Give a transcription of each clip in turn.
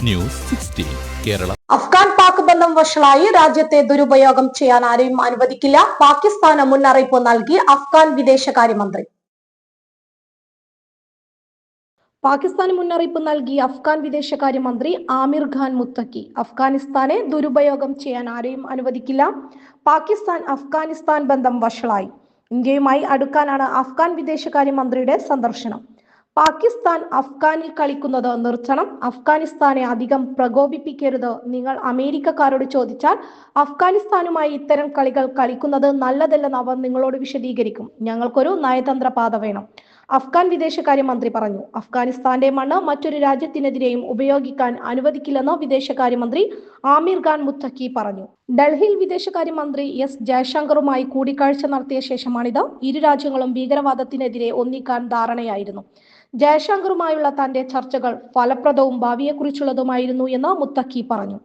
News 16 Kerala. Afghan Pak ബന്ധം വഷളായി രാജ്യത്തെ ദുരുപയോഗം ചെയ്യാൻ ആരെയും അനുവദിക്കില്ല. പാകിസ്ഥാന് മുന്നറിയിപ്പ് നൽകി അഫ്ഗാൻ വിദേശകാര്യമന്ത്രി. പാകിസ്ഥാന് മുന്നറിയിപ്പ് നൽകി അഫ്ഗാൻ വിദേശകാര്യമന്ത്രി ആമിർ ഖാൻ മുത്തക്കി. അഫ്ഗാനിസ്ഥാനെ ദുരുപയോഗം ചെയ്യാൻ ആരെയും അനുവദിക്കില്ല. പാകിസ്ഥാൻ അഫ്ഗാനിസ്ഥാൻ ബന്ധം വഷളായി. ഇന്ത്യയുമായി അടുക്കാനാണ് അഫ്ഗാൻ വിദേശകാര്യമന്ത്രിയുടെ സന്ദർശനം. പാകിസ്ഥാൻ അഫ്ഗാനിൽ കളിക്കുന്നത് നിർത്തണം. അഫ്ഗാനിസ്ഥാനെ അധികം പ്രകോപിപ്പിക്കരുത്. നിങ്ങൾ അമേരിക്കക്കാരോട് ചോദിച്ചാൽ അഫ്ഗാനിസ്ഥാനുമായി ഇത്തരം കളികൾ കളിക്കുന്നത് നല്ലതല്ലെന്ന് അവർ നിങ്ങളോട് വിശദീകരിക്കും. ഞങ്ങൾക്കൊരു നയതന്ത്ര പാത വേണം, അഫ്ഗാൻ വിദേശകാര്യമന്ത്രി പറഞ്ഞു. അഫ്ഗാനിസ്ഥാന്റെ മണ്ണ് മറ്റൊരു രാജ്യത്തിനെതിരെയും ഉപയോഗിക്കാൻ അനുവദിക്കില്ലെന്ന് വിദേശകാര്യമന്ത്രി ആമിർ ഖാൻ മുത്തക്കി പറഞ്ഞു. ഡൽഹിയിൽ വിദേശകാര്യമന്ത്രി എസ് ജയശങ്കറുമായി കൂടിക്കാഴ്ച നടത്തിയ ശേഷമാണിത്. ഇരു രാജ്യങ്ങളും ഭീകരവാദത്തിനെതിരെ ഒന്നിക്കാൻ ധാരണയായിരുന്നു. ജയശങ്കറുമായുള്ള തന്റെ ചർച്ചകൾ ഫലപ്രദവും ഭാവിയെക്കുറിച്ചുള്ളതുമായിരുന്നു എന്ന് മുത്തക്കി പറഞ്ഞു.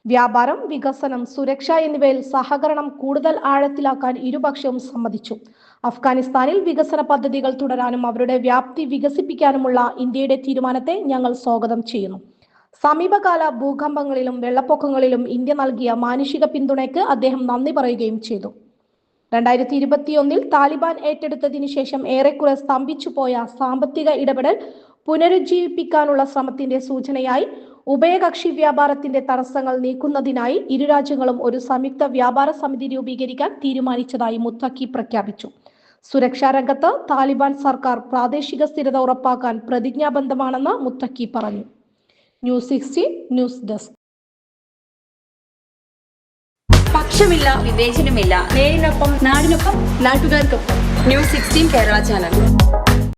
വ്യാപാരം, വികസനം, സുരക്ഷ എന്നിവയിൽ സഹകരണം കൂടുതൽ ആഴത്തിലാക്കാൻ ഇരുപക്ഷവും സമ്മതിച്ചു. അഫ്ഗാനിസ്ഥാനിൽ വികസന പദ്ധതികൾ തുടരാനും അവരുടെ വ്യാപ്തി വികസിപ്പിക്കാനുമുള്ള ഇന്ത്യയുടെ തീരുമാനത്തെ ഞങ്ങൾ സ്വാഗതം ചെയ്യുന്നു. സമീപകാല ഭൂകമ്പങ്ങളിലും വെള്ളപ്പൊക്കങ്ങളിലും ഇന്ത്യ നൽകിയ മാനുഷിക പിന്തുണയ്ക്ക് അദ്ദേഹം നന്ദി പറയുകയും ചെയ്തു. 2021 താലിബാൻ ഏറ്റെടുത്തതിനു ശേഷം ഏറെക്കുറെ സ്തംഭിച്ചുപോയ സാമ്പത്തിക ഇടപെടൽ പുനരുജ്ജീവിപ്പിക്കാനുള്ള ശ്രമത്തിന്റെ സൂചനയായി ഉഭയകക്ഷി വ്യാപാരത്തിന്റെ തടസ്സങ്ങൾ നീക്കുന്നതിനായി ഇരു രാജ്യങ്ങളും ഒരു സംയുക്ത വ്യാപാര സമിതി രൂപീകരിക്കാൻ തീരുമാനിച്ചതായി മുത്തക്കി പ്രഖ്യാപിച്ചു. സുരക്ഷാ രംഗത്ത് താലിബാൻ സർക്കാർ പ്രാദേശിക സ്ഥിരത ഉറപ്പാക്കാൻ പ്രതിജ്ഞാബദ്ധമാണെന്ന് മുത്തക്കി പറഞ്ഞു. News 16 news desk. പക്ഷമില്ല, വിവേചനമില്ല. നേരിനൊപ്പം, നാടിനൊപ്പം, നാട്ടുകാർക്കൊപ്പം. News 16 Kerala channel.